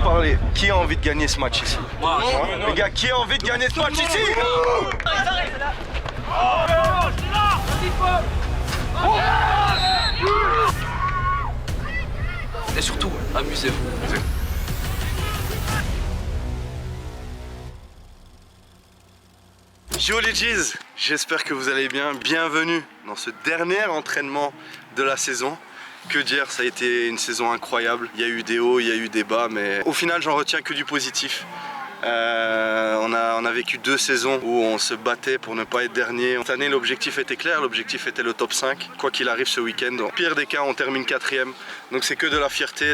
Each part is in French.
parler. Qui a envie de gagner ce match ici? Les gars, qui a envie de gagner ce match ici? Et surtout, amusez-vous. Yo les G's, j'espère que vous allez bien. Bienvenue dans ce dernier entraînement de la saison. Que dire, ça a été une saison incroyable. Il y a eu des hauts, il y a eu des bas, mais au final j'en retiens que du positif. On a vécu 2 saisons où on se battait pour ne pas être dernier. Cette année l'objectif était clair, l'objectif était le top 5. Quoi qu'il arrive ce week-end, au pire des cas on termine 4ème. Donc c'est que de la fierté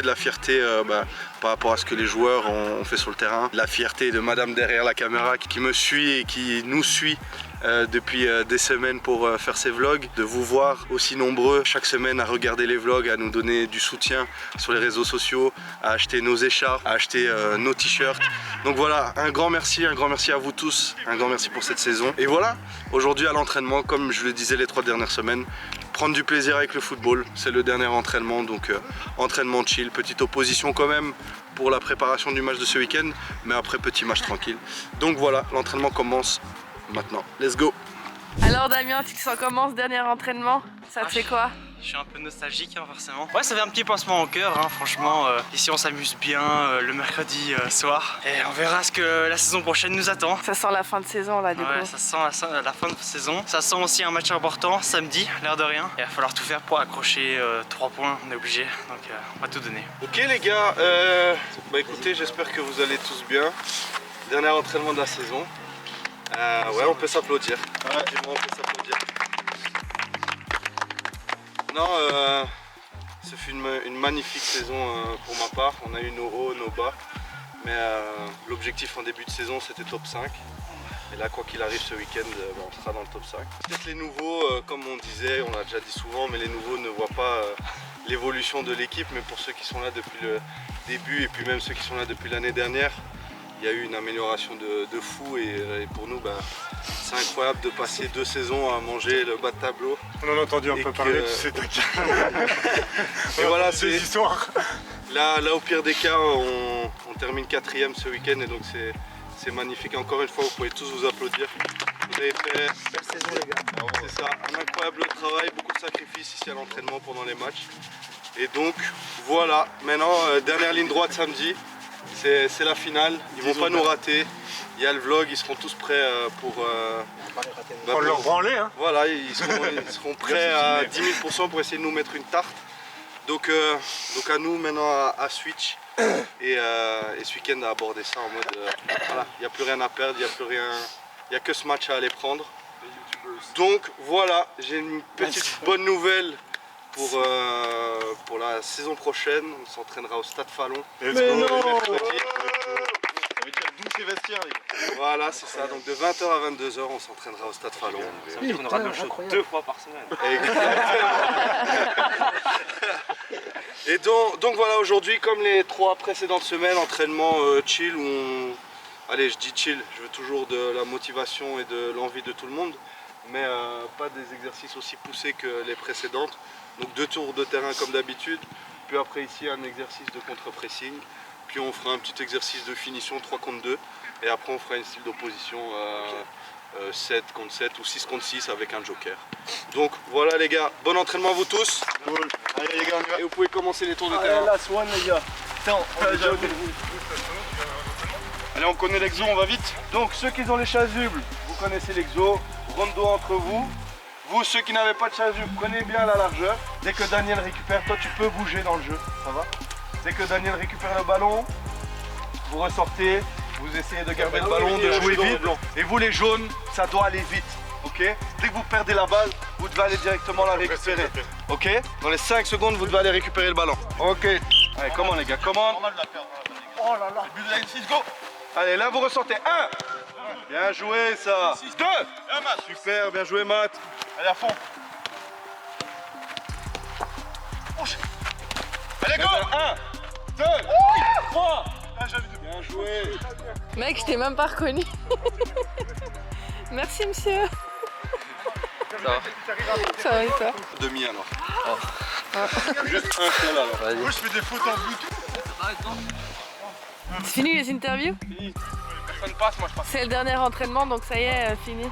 par rapport à ce que les joueurs ont fait sur le terrain. La fierté de madame derrière la caméra qui me suit et qui nous suit depuis des semaines pour faire ces vlogs, de vous voir aussi nombreux chaque semaine à regarder les vlogs, à nous donner du soutien sur les réseaux sociaux, à acheter nos écharpes, à acheter nos t-shirts. Donc voilà, un grand merci à vous tous, un grand merci pour cette saison. Et voilà, aujourd'hui à l'entraînement, comme je le disais les 3 dernières semaines, prendre du plaisir avec le football, c'est le dernier entraînement, donc entraînement chill, petite opposition quand même pour la préparation du match de ce week-end, mais après petit match tranquille. Donc voilà, l'entraînement commence maintenant, let's go. Alors Damien, tu te sens comment ce dernier entraînement? Ça te fait quoi? Je suis un peu nostalgique hein, forcément. Ouais, ça fait un petit pincement au cœur hein, franchement. Ici on s'amuse bien le mercredi soir. Et on verra ce que la saison prochaine nous attend. Ça sent la fin de saison là du coup. Ouais, ça sent la fin de saison. Ça sent aussi un match important samedi, l'air de rien. Et il va falloir tout faire pour accrocher 3 points, on est obligé. Donc on va tout donner. Ok les gars, écoutez, j'espère que vous allez tous bien. Dernier entraînement de la saison. Ouais, on peut s'applaudir. Ouais, on peut s'applaudir. Non, ce fut une magnifique saison pour ma part. On a eu nos hauts, nos bas. Mais l'objectif en début de saison c'était top 5. Et là quoi qu'il arrive ce week-end, on sera dans le top 5. Peut-être les nouveaux, comme on disait, on l'a déjà dit souvent, mais les nouveaux ne voient pas l'évolution de l'équipe. Mais pour ceux qui sont là depuis le début et puis même ceux qui sont là depuis l'année dernière, il y a eu une amélioration de fou et pour nous c'est incroyable de passer 2 saisons à manger le bas de tableau. On en a entendu un peu parler, tu sais, t'inquiète. Et voilà, c'est des histoires. Là au pire des cas, on termine 4ème ce week-end et donc c'est magnifique. Encore une fois, vous pouvez tous vous applaudir. Vous avez fait belle saison les gars. C'est ça, un incroyable travail, beaucoup de sacrifices ici à l'entraînement pendant les matchs. Et donc voilà, maintenant dernière ligne droite samedi. C'est la finale, ils vont pas nous rater. Il y a le vlog, ils seront tous prêts pour leur branler hein. Voilà, ils seront prêts à 10 000% pour essayer de nous mettre une tarte. Donc à nous maintenant à switch et ce week-end à aborder ça en mode voilà, il n'y a plus rien à perdre, il n'y a que ce match à aller prendre. Donc voilà, j'ai une petite bonne nouvelle pour la saison prochaine. On s'entraînera au Stade Fallon. Let's go. Mercredi. Ça veut dire 12 vestiaires les gars. Voilà, c'est ça. Donc de 20h à 22h, on s'entraînera au Stade Fallon. Ça veut dire qu'on aura de l'eau chaude 2 fois par semaine. Et donc voilà, aujourd'hui, comme les 3 précédentes semaines, entraînement chill où allez, je dis chill, je veux toujours de la motivation et de l'envie de tout le monde, mais pas des exercices aussi poussés que les précédentes. Donc 2 tours de terrain comme d'habitude, puis après ici un exercice de contre-pressing, puis on fera un petit exercice de finition 3 contre 2, et après on fera une style d'opposition 7 contre 7 ou 6 contre 6 avec un joker. Donc voilà les gars, bon entraînement à vous tous. Cool. Allez les gars, on y va. Et vous pouvez commencer les tours de terrain. Last one les gars. Allez, on connaît l'exo, on va vite. Donc ceux qui ont les chasubles, vous connaissez l'exo, rondo entre vous. Vous, ceux qui n'avaient pas de chasuble, prenez bien la largeur. Dès que Daniel récupère, toi tu peux bouger dans le jeu, ça va? Dès que Daniel récupère le ballon, vous ressortez, vous essayez de garder le ballon, de jouer vite. Et vous les jaunes, ça doit aller vite, ok? Dès que vous perdez la balle, vous devez aller directement la récupérer, ok? Dans les 5 secondes, vous devez aller récupérer le ballon, ok? Allez, comment les gars, comment? Oh là là. Go! Allez, là vous ressentez 1. Bien joué ça. 2. Super, bien joué Matt. Allez à fond. Allez go. 1, 2, 3. Bien joué. Mec, je t'ai même pas reconnu. Merci monsieur. Ça va. Ça va et toi? Demi alors. Juste un seul alors. Moi je fais des fautes en Bluetooth. C'est fini les interviews? Personne passe, moi je passe. C'est le dernier entraînement donc ça y est, fini.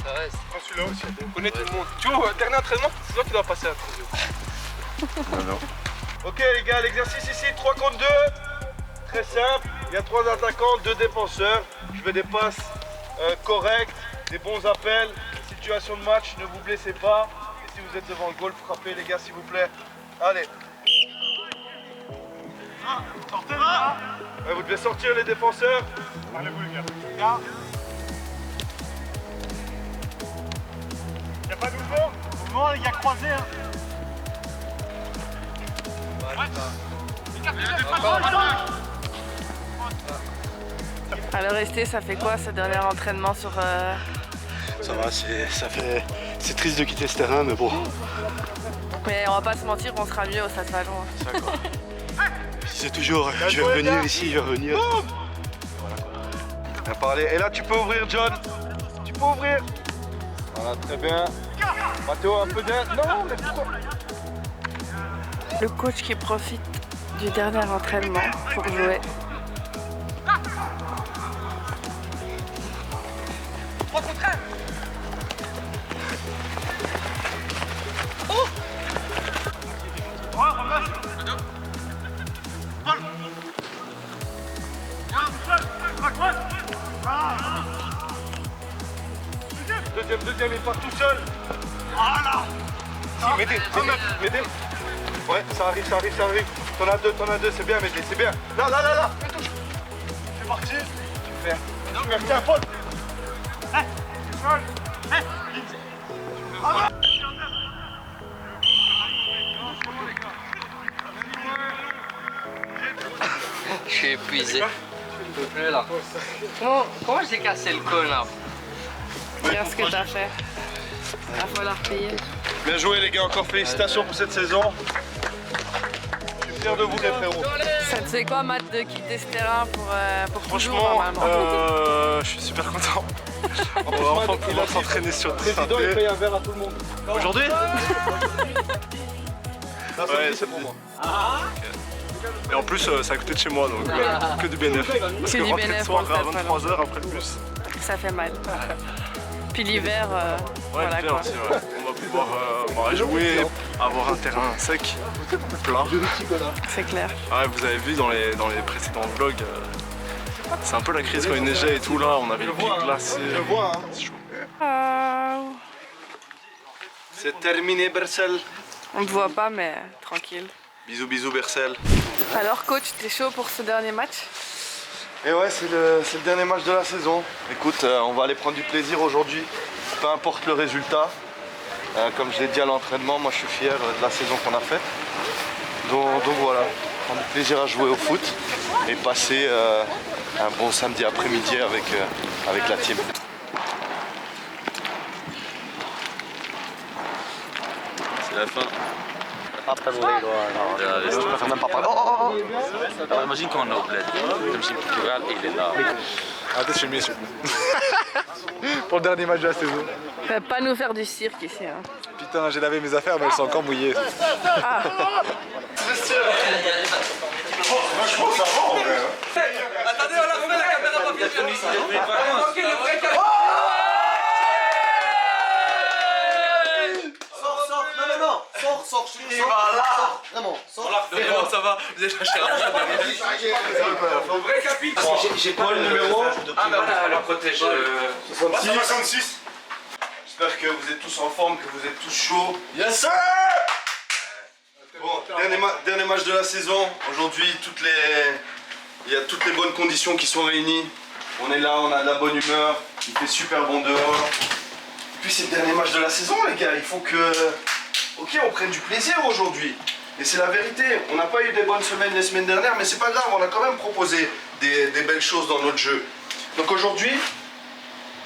Ça reste. Prends celui-là aussi, on connaît tout le monde. Tu vois, dernier entraînement, c'est toi qui dois passer à l'interview. Ok les gars, l'exercice ici, 3 contre 2. Très simple, il y a 3 attaquants, 2 défenseurs. Je veux des passes correctes, des bons appels, situation de match, ne vous blessez pas. Et si vous êtes devant le goal, frappez les gars s'il vous plaît. Allez. Ouais, vous devez sortir les défenseurs. Allez-vous les gars. Y'a pas de mouvement? Mouvement les gars, croisés hein. Alors rester, ça fait quoi ce dernier entraînement sur... Ça va, c'est triste de quitter ce terrain, mais bon. Mais on va pas se mentir, on sera mieux au Stade Vallon. Ça, quoi. C'est toujours, je vais revenir ici, je vais revenir. Bien parlé. Et là tu peux ouvrir John. Tu peux ouvrir. Voilà, très bien. Mathéo, un peu d'aide. Non, mais pourquoi? Le coach qui profite du dernier entraînement pour jouer. Deuxième, il part tout seul. Voilà. Si, Médine. Ouais, ça arrive. T'en as deux, c'est bien, Médine, c'est bien. Là. C'est parti. Super. Tiens, Paul. Je suis épuisé. Je peux plus là. Comment j'ai cassé le cône là? Regarde ce que t'as fait. Il va falloir payer. Bien joué les gars, encore félicitations pour cette saison. Je suis fier de vous les frérots. Ça te fait quoi, Matt, de quitter ce terrain pour toujours Franchement, normalement? je suis super content. On va enfin pouvoir s'entraîner sur le Président, il paye un verre à tout le monde. Aujourd'hui. Ça, Ouais, c'est pour moi. Et en plus, c'est à côté de chez moi, donc que du bénéf. Parce Que que du rentrer le bénéf soir pour le à Stade 23h après le bus. Ça fait mal. Puis l'hiver, Ouais, voilà bien quoi. aussi, ouais. On va pouvoir jouer, avoir un terrain sec, plat. C'est clair. Ouais, vous avez vu dans les précédents vlogs, c'est un peu la crise quand il neigeait et tout là, on avait le pied glacé. Je vois, hein. C'est chaud. Oh. C'est terminé, Bercel. On ne te voit pas, mais tranquille. Bisous, Bercel. Alors, coach, t'es chaud pour ce dernier match? Et ouais, c'est le dernier match de la saison. Écoute, on va aller prendre du plaisir aujourd'hui, peu importe le résultat. Comme je l'ai dit à l'entraînement, moi je suis fier de la saison qu'on a faite. Donc voilà, prendre du plaisir à jouer au foot et passer un bon samedi après-midi avec la team. C'est la fin. Alors imagine quand on est au bled, imagine Portugal et il est là. Arrêtez de filmer pour le dernier match de la saison. Va pas nous faire du cirque ici. Hein. Putain, j'ai lavé mes affaires mais elles sont encore mouillées. Ah. Attendez, on l'a fait, la caméra va bien. Sors, vraiment, sors. Ça va, vous êtes cherché un vrai capitaine. J'ai pas le numéro. Ah bah voilà, on la protège. 66. J'espère que vous êtes tous en forme, que vous êtes tous chauds. Yes sir. Bon, dernier match de la saison. Aujourd'hui, il y a toutes les bonnes conditions qui sont réunies. On est là, on a de la bonne humeur. Il fait super bon dehors. Et puis c'est le dernier match de la saison, les gars. Il faut que, ok, on prenne du plaisir aujourd'hui. Et c'est la vérité. On n'a pas eu des bonnes semaines les semaines dernières, mais c'est pas grave. On a quand même proposé des belles choses dans notre jeu. Donc aujourd'hui,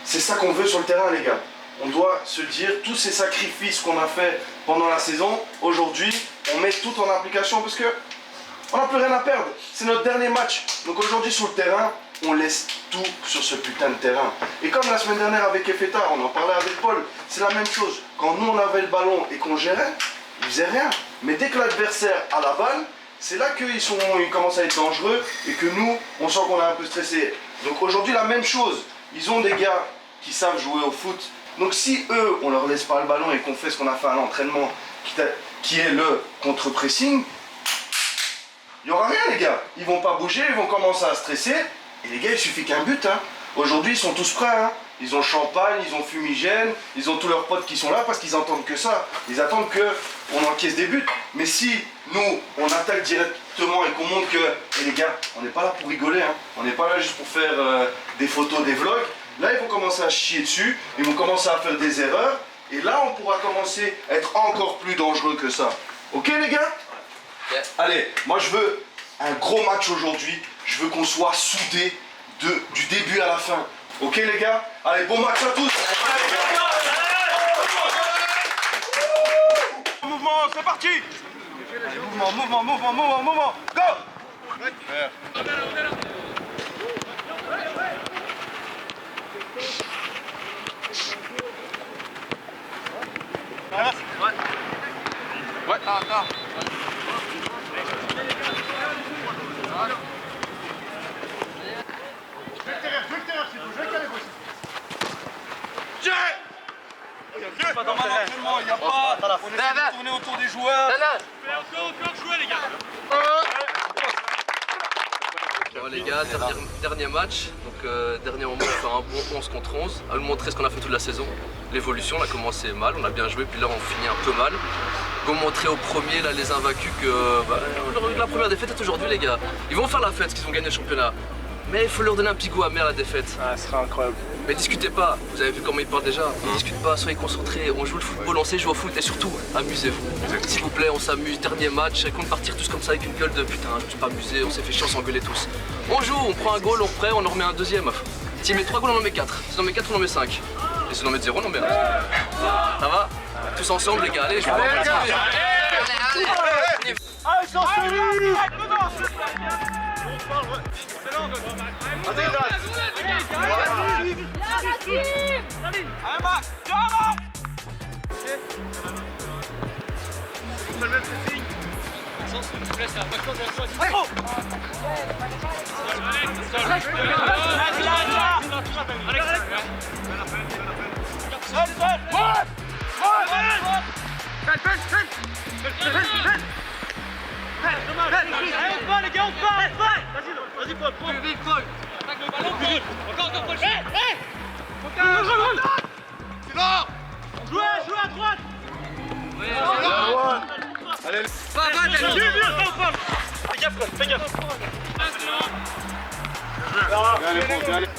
c'est ça qu'on veut sur le terrain, les gars. On doit se dire, tous ces sacrifices qu'on a fait pendant la saison, aujourd'hui, on met tout en application parce que on n'a plus rien à perdre. C'est notre dernier match. Donc aujourd'hui, sur le terrain, on laisse tout sur ce putain de terrain. Et comme la semaine dernière avec Efeta, on en parlait avec Paul, c'est la même chose. Quand nous, on avait le ballon et qu'on gérait, ils faisaient rien. Mais dès que l'adversaire a la balle, c'est là qu'ils commencent à être dangereux et que nous, on sent qu'on est un peu stressé. Donc aujourd'hui, la même chose. Ils ont des gars qui savent jouer au foot. Donc si eux, on leur laisse pas le ballon et qu'on fait ce qu'on a fait à l'entraînement, qui est le contre-pressing, il n'y aura rien les gars. Ils vont pas bouger, ils vont commencer à stresser. Et les gars, il suffit qu'un but. Hein. Aujourd'hui, ils sont tous prêts. Hein. Ils ont champagne, ils ont fumigène, ils ont tous leurs potes qui sont là parce qu'ils entendent que ça. Ils attendent qu'on encaisse des buts. Mais si nous, on attaque directement et qu'on montre que, les gars, on n'est pas là pour rigoler. Hein. On n'est pas là juste pour faire des photos, des vlogs. Là, ils vont commencer à chier dessus, ils vont commencer à faire des erreurs. Et là, on pourra commencer à être encore plus dangereux que ça. Ok les gars? Yeah. Allez, moi je veux un gros match aujourd'hui. Je veux qu'on soit soudés du début à la fin. Ok les gars? Allez, bon match à tous. Mouvement, c'est parti. Allez, mouvement. Go. Ouais. Attends. Pas dans l'entraînement, il n'y a pas. On essaie de tourner autour des joueurs. Encore jouer les gars. Bon les gars, dernier match, donc dernier moment, on fait un bon 11 contre 11, à nous montrer ce qu'on a fait toute la saison. L'évolution, on a commencé mal, on a bien joué, puis là on finit un peu mal. Go montrer au premier, là, les invaincus que la première défaite est aujourd'hui les gars. Ils vont faire la fête parce qu'ils ont gagné le championnat. Mais il faut leur donner un petit goût amer à la défaite. Ah, ce serait incroyable. Mais discutez pas, vous avez vu comment ils parlent déjà. Ne discutez pas, soyez concentrés, on joue le football, on sait jouer au foot et surtout, amusez-vous. S'il vous plaît, on s'amuse, dernier match, qu'on partir tous comme ça avec une gueule de putain, je me suis pas amusé, on s'est fait chier, on s'engueulait tous. On joue, on prend un goal, on reprend, on en remet un deuxième. S'il met 3 goals, on en met 4. S'il en met 4, on en met 5. Et s'il en met 0, on en met 1. Ça va? Tous ensemble les gars, allez, je vous vois. Allez, sans celui. Vas-y, Paul, prends. Vite, Paul. Attaque le ballon, Paul. Encore, Paul. Jouez à droite. Allez. Fais gaffe, Paul, fais gaffe. Allez.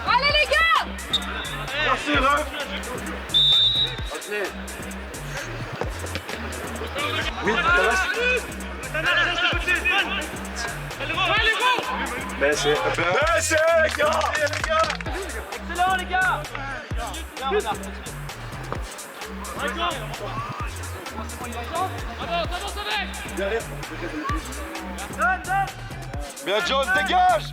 Allez les gars! Merci, ref. Oui, ça va. Mais c'est les gars! Excellent les gars! Bien John, dégage!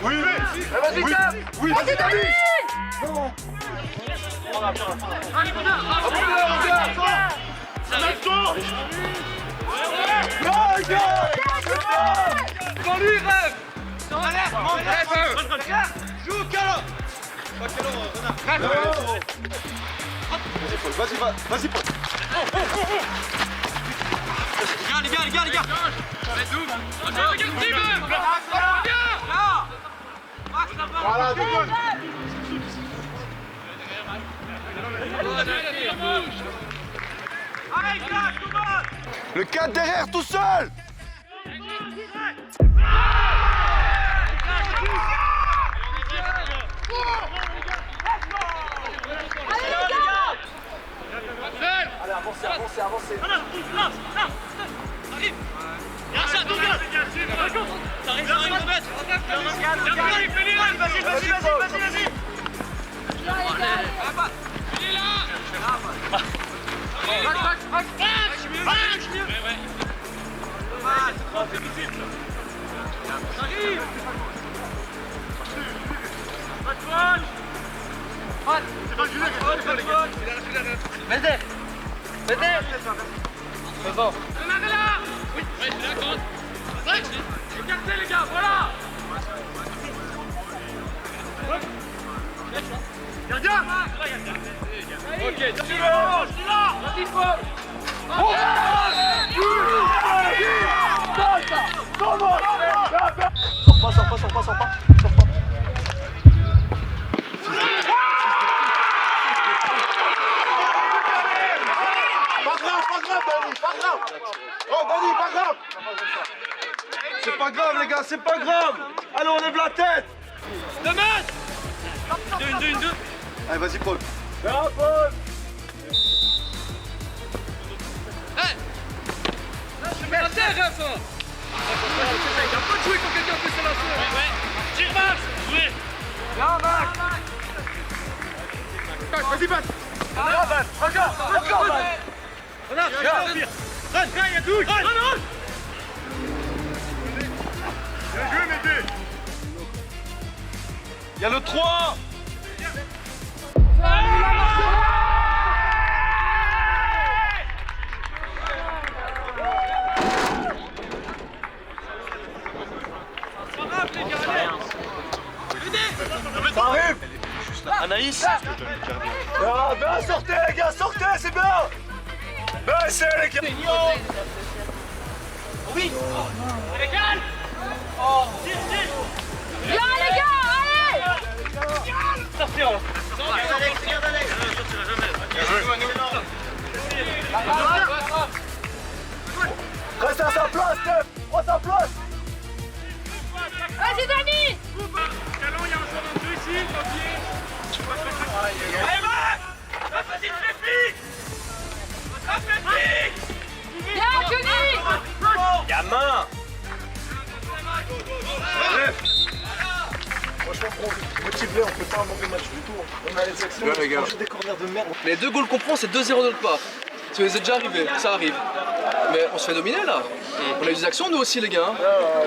Oui, Vas-y, David! Joue, Calo! Vas-y, Paul. Les gars! Voilà, dégage. Le 4 derrière tout seul. Avancez. Arrive. Y'a ça, tout le monde. Ça arrive de mettre. Vas-y. C'est pas grave les gars, c'est pas grave. Allez, on lève la tête. Allez, vas-y Paul. Il y a le 3. Ça arrive. Anaïs. Bien, sortez les gars, sortez, c'est bien. Ben, c'est les gars. Reste à sa place, Steph. Prends sa place. Vas-y, Dani! Bien, Johnny! Gamin. Franchement, pour motiver, on fait pas un mauvais match du tout. On a les actions, on mange des corners de merde. Les 2 goals qu'on prend, c'est 2-0 de notre part. Ça nous est déjà arrivé, ça arrive. Mais on se fait dominer là. On a eu des actions nous aussi les gars. Hein.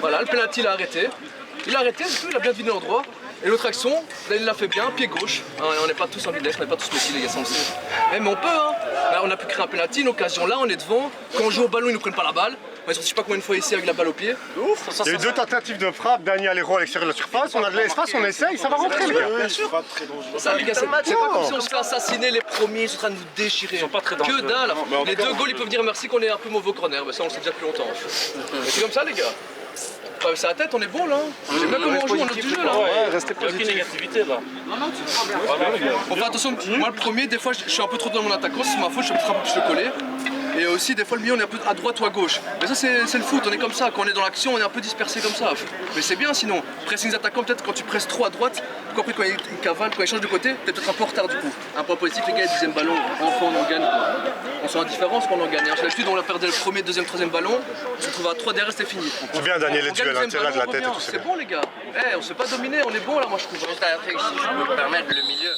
Voilà, le penalty il a arrêté. Il a arrêté, il a bien deviné l'endroit. Et l'autre action, là, il l'a fait bien, pied gauche. Hein, on n'est pas tous ambidextres, on n'est pas tous Messi les gars, ça on le sait. Mais on peut hein. Là, on a pu créer un penalty, une occasion là, on est devant. Quand on joue au ballon, ils nous prennent pas la balle. On est sorti je sais pas combien de fois ici avec la balle au pied. Il y a eu 2 tentatives de frappe, Dani à l'héros à l'extérieur de la surface, on a de l'espace, on essaye, ça va rentrer les gars. Bien sûr. Ça les gars, c'est pas comme si on se fait assassiner les premiers, ils sont en train de nous déchirer. Ils sont pas très dangereux. Que dalle. Les 2 goals, ils peuvent dire merci qu'on est un peu mauvais au corner, mais ça on le sait déjà depuis longtemps. Mais c'est comme ça les gars. C'est la tête, on est bon là. J'aime bien comment on joue, on a du jeu là. Ouais, restez positif. Il y a aucune négativité là. On fait attention, moi le premier, des fois je suis un peu trop dans mon attaquant, c'est ma faute, je suis un peu plus le coller. Et aussi des fois le milieu on est un peu à droite ou à gauche. Mais ça c'est le foot, on est comme ça, quand on est dans l'action on est un peu dispersé comme ça. Mais c'est bien sinon. Pressing attaquant peut-être quand tu presses trop à droite, après quand il cavale, quand il change de côté, t'es peut-être un peu en retard du coup. Un point positif les gars, 10e ballon, enfin on en gagne quoi. On sent la différence quand on en gagne. Sur l'habitude on a perdu le premier, deuxième, troisième ballon, on se retrouve à 3 derrière c'était fini. C'est bien Daniel les duels, hein, tirage de la tête et tout. C'est bon les gars. On se fait pas dominer, on est bon là moi je trouve. Juste après, si je peux me permettre, le milieu,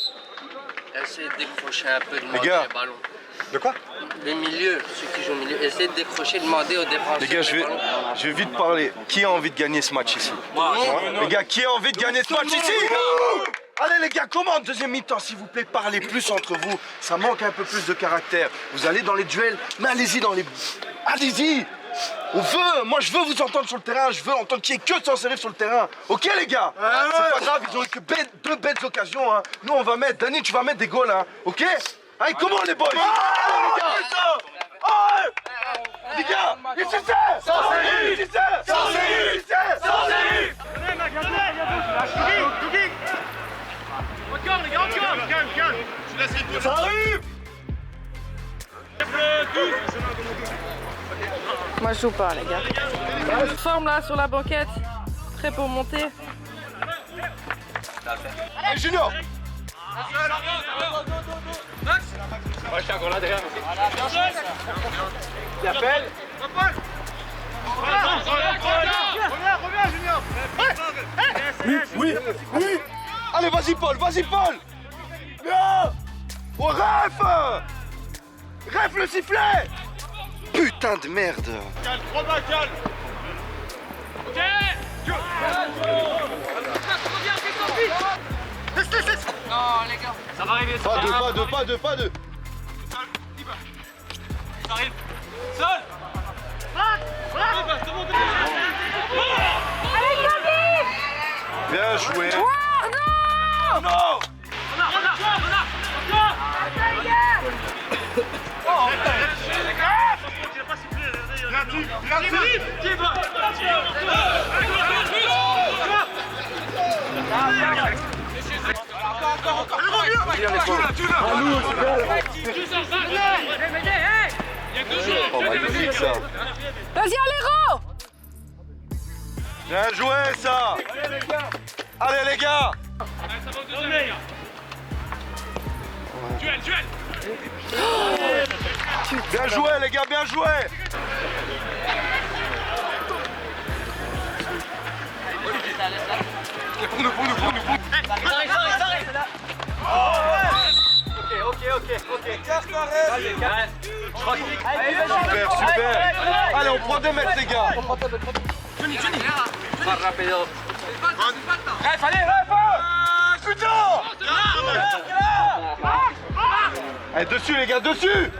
essayez de décrocher un peu, demander gars. les ballons. De quoi? Les milieux, ceux qui jouent au milieu, essayez de décrocher, demander aux défenseurs. Les gars, je vais vite parler. Qui a envie de gagner ce match ici? Les gars, qui a envie de gagner ce match ici? Allez les gars, comment deuxième mi-temps s'il vous plaît, parlez plus entre vous. Ça manque un peu plus de caractère. Vous allez dans les duels, mais allez-y dans les... Allez-y. On veut, moi je veux vous entendre sur le terrain, je veux entendre qu'il n'y ait que de Sans-Serif sur le terrain. Ok les gars? C'est pas grave, ils ont eu que 2 belles occasions. Hein. Nous on va mettre, Dani tu vas mettre des goals. Hein. Ok? Allez, comment les boys? Les gars, ici c'est Sans-Serif! Ici c'est Sans-Serif! Sans-Serif! Encore les gars, encore! Calme! Ça arrive! Moi je joue pas les gars. On se forme là sur la banquette, prêt pour monter. Allez Junior! Qui appelle? Reviens Junior! Oui! Allez vas-y Paul! Bien! Oh Ref! Ref le sifflet! putain de merde. Calme, Robin, calme. Ok. Non, les gars. Ça va arriver. Pas deux. Ça arrive. Seul. Bien joué. Non. Oh, magnifique ça. Vas-y, Aléro! Bien joué ça. Allez les gars. Duel. Bien joué les gars, bien joué. Pour nous. Super. Allez, on prend 2 mètres les gars. Allez, dessus les gars, dessus.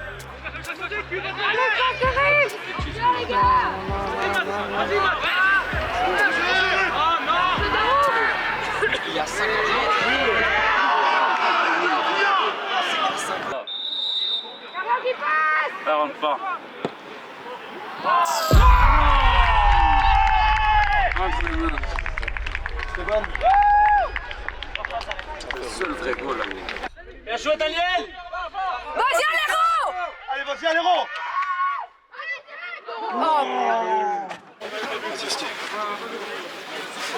Il y a 50 Ça rentre pas. C'est le vrai goal. Bien joué, Daniel. Vas-y, Aléro! Allez, vas-y, Aléro.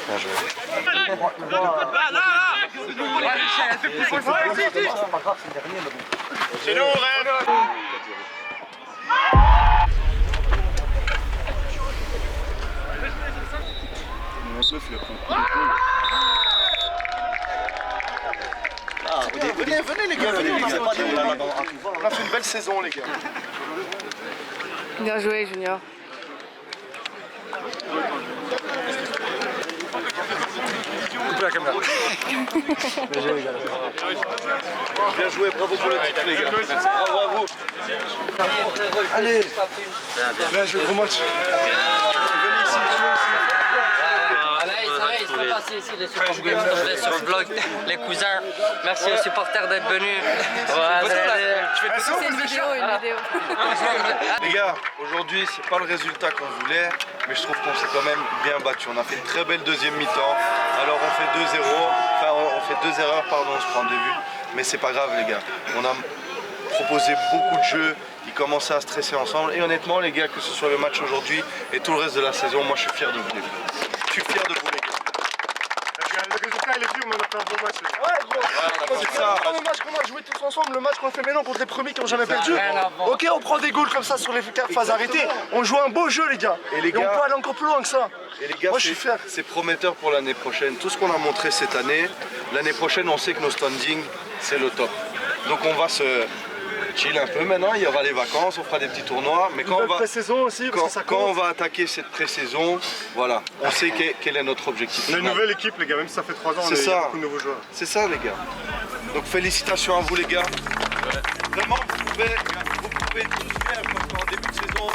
Bien joué. C'est nous, Rêve. Venez les gars, on a fait une belle saison les gars. Bien joué, Junior. Bien joué, bravo pour le titre les gars. Bravo à vous. Allez. Bien joué, gros match. Il se fait passer ici les supporters sur le vlog, les cousins. Merci aux supporters d'être venus. C'est une vidéo. Les gars, aujourd'hui c'est pas le résultat qu'on voulait, mais je trouve qu'on s'est quand même bien battu. On a fait une très belle deuxième mi-temps. Alors on fait 2-0, enfin on fait 2 erreurs, pardon, on se prend 2 buts. Mais c'est pas grave les gars. On a proposé beaucoup de jeux, ils commençaient à stresser ensemble. Et honnêtement les gars, que ce soit le match aujourd'hui et tout le reste de la saison, moi je suis fier de vous les gars. Je suis fier de vous les gars. Le résultat il est venu, mais on a fait un bon match. C'est ça. Le match qu'on a joué tous ensemble, le match qu'on fait maintenant contre les premiers qui n'ont jamais perdu. Ok, on prend des goals comme ça sur les phases arrêtées. On joue un beau jeu les gars. Et les on gars- peut aller encore plus loin que ça. Et les gars, Moi, je suis fier. c'est prometteur pour l'année prochaine. Tout ce qu'on a montré cette année, l'année prochaine, on sait que nos standings, c'est le top. Donc on va se chill un peu maintenant. Il y aura les vacances, on fera des petits tournois. Mais quand Une on belle va, pré-saison aussi, parce que ça quand on compte. va attaquer cette pré-saison, voilà, on sait quel est notre objectif. On a une final. nouvelle équipe les gars, même si ça fait 3 ans, C'est il y a ça. beaucoup de nouveaux joueurs. C'est ça les gars. Donc félicitations à vous les gars. Vraiment, vous pouvez tous faire parce qu'en début de saison,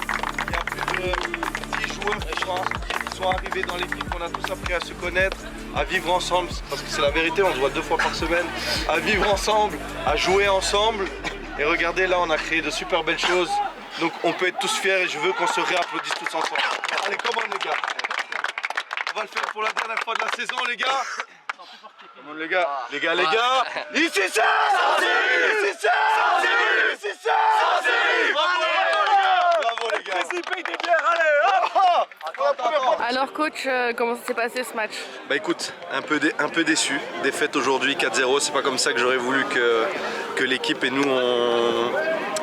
il y a plus de 10 joueurs qui sont arrivés dans l'équipe. On a tous appris à se connaître, à vivre ensemble, parce que c'est la vérité, on se voit 2 fois par semaine, à vivre ensemble, à jouer ensemble. Et regardez, là on a créé de super belles choses. Donc on peut être tous fiers et je veux qu'on se réapplaudisse tous ensemble. Allez, comment les gars? On va le faire pour la dernière fois de la saison les gars. Comment les gars? Les gars, ici c'est ça! Ici c'est ça! Ici c'est ça! Bravo les gars! Alors, coach, comment ça s'est passé ce match? Bah écoute, un peu déçu. Défaite aujourd'hui 4-0, c'est pas comme ça que j'aurais voulu que l'équipe et nous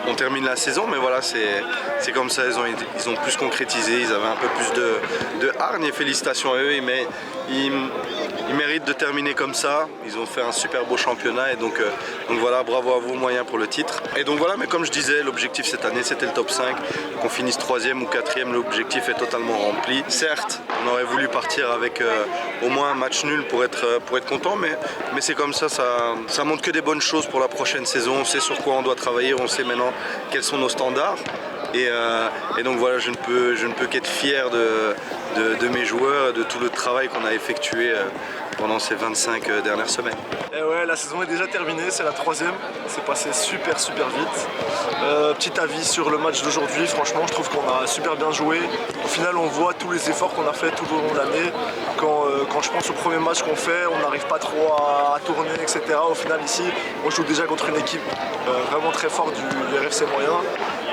on termine la saison, mais voilà, c'est comme ça, ils ont plus concrétisé, ils avaient un peu plus de hargne et félicitations à eux, mais ils méritent de terminer comme ça. Ils ont fait un super beau championnat et donc voilà, bravo à vous, moyen pour le titre. Et donc voilà, mais comme je disais, l'objectif cette année c'était le top 5, qu'on finisse 3e ou 4e, l'objectif est totalement rempli. Certes, on aurait voulu partir avec au moins un match nul pour être content, mais c'est comme ça, ça montre que des bonnes choses pour la prochaine saison. On sait sur quoi on doit travailler, on sait maintenant quels sont nos standards. Et donc voilà, je ne peux qu'être fier de mes joueurs, de tout le travail qu'on a effectué pendant ces 25 dernières semaines. Et ouais, la saison est déjà terminée, c'est la 3e, c'est passé super vite. Petit avis sur le match d'aujourd'hui, franchement je trouve qu'on a super bien joué. Au final on voit tous les efforts qu'on a fait tout au long de l'année. Quand je pense au premier match qu'on fait, on n'arrive pas trop à tourner, etc. Au final ici, on joue déjà contre une équipe vraiment très forte du RFC Moyen.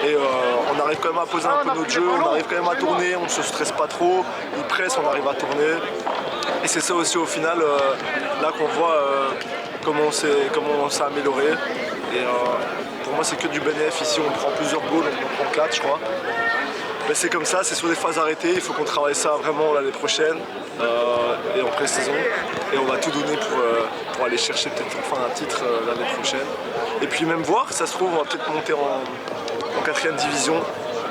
Et on arrive quand même à poser un peu notre jeu, on arrive quand même à tourner, on ne se stresse pas trop, ils pressent, on arrive à tourner. Et c'est ça aussi au final, là qu'on voit comment on s'est amélioré. Et pour moi c'est que du bénéfice, ici on prend plusieurs goals, on prend 4 je crois. Mais c'est comme ça, c'est sur des phases arrêtées, il faut qu'on travaille ça vraiment l'année prochaine et en pré-saison. Et on va tout donner pour aller chercher peut-être enfin un titre l'année prochaine. Et puis même voir, ça se trouve on va peut-être monter en 4e division.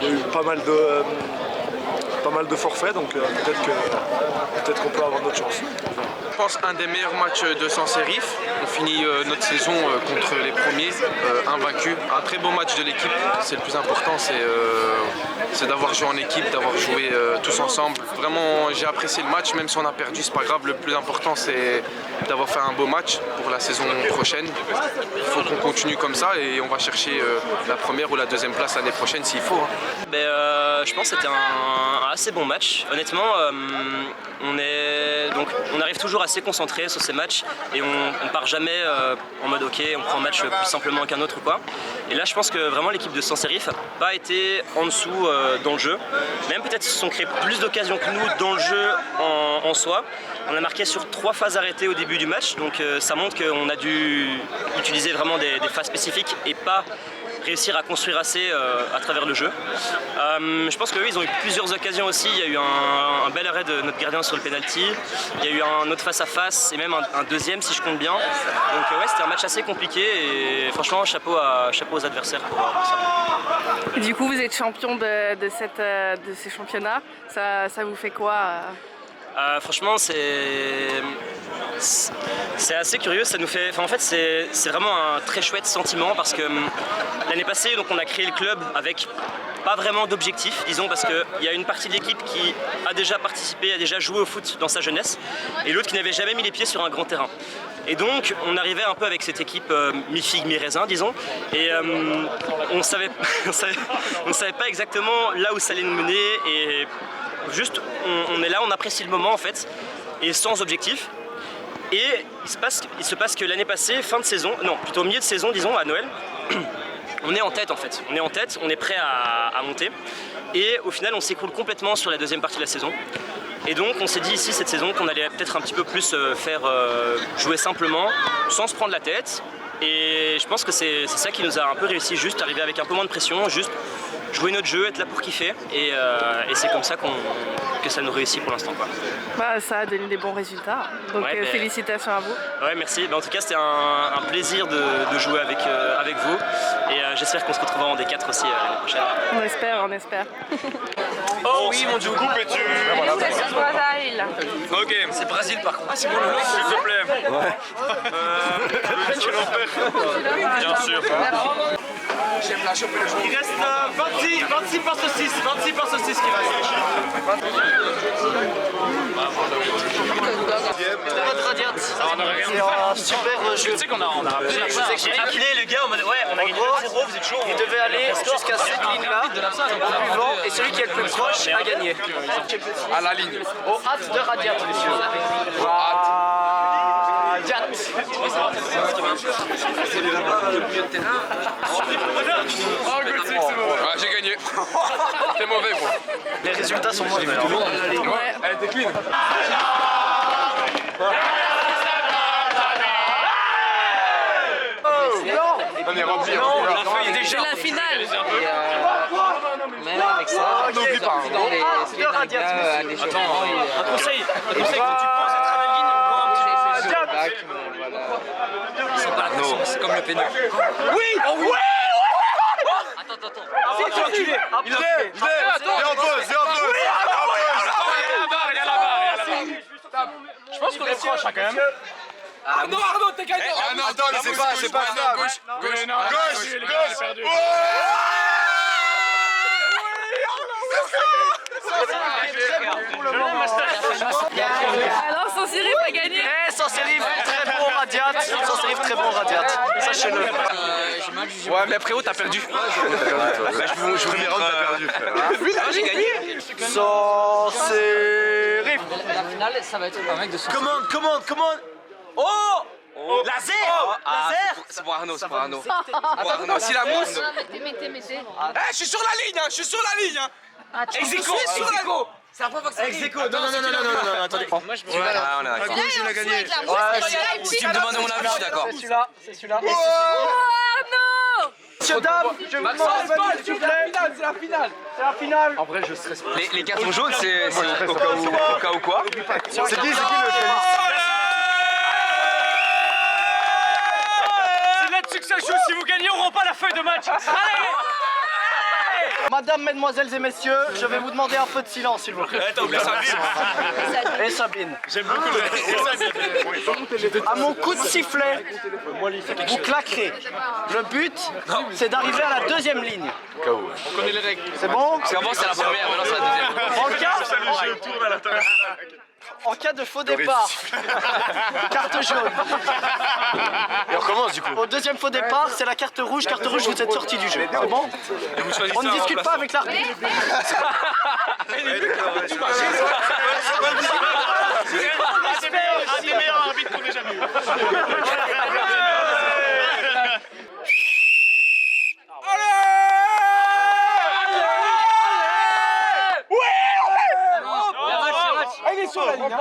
Il y a eu pas mal de forfaits, donc peut-être qu'on peut avoir d'autres chances. Je pense un des meilleurs matchs de Sancerif. On finit notre saison contre les premiers, invaincus. Un très beau match de l'équipe, c'est le plus important, c'est d'avoir joué en équipe, d'avoir joué tous ensemble. Vraiment, j'ai apprécié le match, même si on a perdu, c'est pas grave. Le plus important, c'est d'avoir fait un beau match pour la saison prochaine. Il faut qu'on continue comme ça et on va chercher la première ou la 2e place l'année prochaine s'il faut. Je pense que c'était un assez bon match. Honnêtement, on arrive toujours assez concentré sur ces matchs et on part jamais en mode ok, on prend un match plus simplement qu'un autre ou quoi. Et là je pense que vraiment l'équipe de Sancerif n'a pas été en dessous dans le jeu. Même peut-être ils se sont créés plus d'occasions que nous dans le jeu en soi. On a marqué sur 3 phases arrêtées au début du match, donc ça montre qu'on a dû utiliser vraiment des phases spécifiques et pas réussir à construire assez à travers le jeu. Je pense qu'eux ils ont eu plusieurs occasions aussi. Il y a eu un bel arrêt de notre gardien sur le penalty. Il y a eu un autre face à face et même un deuxième si je compte bien. Donc ouais, c'était un match assez compliqué et franchement chapeau aux adversaires pour ça. Et du coup vous êtes champion de ces championnats. Ça vous fait quoi Franchement c'est assez curieux, ça nous fait. Enfin, en fait c'est vraiment un très chouette sentiment parce que l'année passée donc, on a créé le club avec pas vraiment d'objectif, disons, parce qu'il y a une partie de l'équipe qui a déjà participé, a déjà joué au foot dans sa jeunesse et l'autre qui n'avait jamais mis les pieds sur un grand terrain. Et donc on arrivait un peu avec cette équipe mi-figue, mi-raisin disons, et on savait pas exactement là où ça allait nous mener et juste on est là, on apprécie le moment en fait et sans objectif. Et il se passe que l'année passée, fin de saison, non plutôt milieu de saison disons à Noël, on est en tête en fait, on est prêt à monter et au final on s'écroule complètement sur la 2e partie de la saison. Et donc on s'est dit ici cette saison qu'on allait peut-être un petit peu plus faire jouer simplement, sans se prendre la tête. Et je pense que c'est ça qui nous a un peu réussi, juste arriver avec un peu moins de pression, juste jouer notre jeu, être là pour kiffer. Et c'est comme ça que ça nous réussit pour l'instant. Bah, ça a donné des bons résultats, donc ouais, félicitations à vous. Ouais, merci. En tout cas c'était un plaisir de jouer avec vous. Et j'espère qu'on se retrouvera en D4 aussi l'année prochaine. On espère. Oh oui mon dieu, coupes-tu C'est Brésil. Ok, c'est Brésil par contre. Ah c'est bon le nom s'il te plaît. Ouais. Tu l'en fais. Bien sûr. Il reste 26 par saucisse, 26 par saucisse qui reste. C'est un super jeu. Tu sais qu'on a j'ai incliné le gars en mode ouais on a gagné 2-0, vous êtes chaud. Il devait aller jusqu'à cette ligne-là, suivant, et celui qui est le plus proche a gagné. À la ligne. Au hâte de Radiat, messieurs. Ah, j'ai gagné. T'es mauvais, gros. Les résultats sont mauvais. Ouais, elle était clean. On est rempli. C'est la finale. Même avec ça, n'oublie pas. Attends, un conseil, quand tu penses être à la ligne, prends un petit c'est comme le pénal. Oui. Attends. Je l'ai. Viens en pause. Je pense qu'on est proche quand même. Arnaud, t'es gagné. Ah non, attends, mais c'est pas ça. Gauche. Alors, San Sirif a gagné. San Sirif, très bon Radiat. Très bon Radiat. Sachez-le. Ouais, mais après, t'as perdu. Premier round, t'as perdu, frère. J'ai gagné. San Sirif. La finale, ça va être un mec de son. Commande. Oh Laser. C'est pour Arnaud, Si la mousse. Mettez. Je suis sur la ligne. Execo. C'est la première fois que ça arrive. Non, attendez. On est d'accord. Il a gagné. Si tu me demandes mon avis, je suis d'accord. C'est celui-là. Oh non. Monsieur, dame, je vous demande s'il vous plaît. C'est la finale. En vrai, je serais. Les cartons jaunes, c'est au cas où quoi. C'est qui le C'est là-dessus que ça joue. Si vous gagnez, on rend pas la feuille de match. Allez. Madame, mesdemoiselles et messieurs, je vais vous demander un peu de silence, s'il vous plaît. Et Sabine. J'aime beaucoup le. À mon coup de sifflet, vous claquerez. Le but, c'est d'arriver à la deuxième ligne. On connaît les règles. C'est bon? Parce qu'avant, c'est la première, maintenant, c'est la deuxième. En cas de faux départ, carte jaune. Et on recommence du coup. Au deuxième faux départ, c'est la carte rouge. Carte rouge, vous êtes sorti du jeu. C'est bon? On ne discute pas avec l'arbitre. Un des meilleurs arbitres qu'on ait jamais eu. Il est sur la ligne.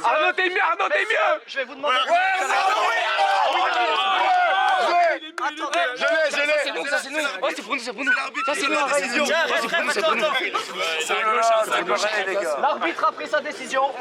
Arnaud, t'es mieux. Je vais vous demander. Je l'ai. Ça, c'est nous. Oh, c'est pour nous. Ça, c'est nous. L'arbitre a pris sa décision.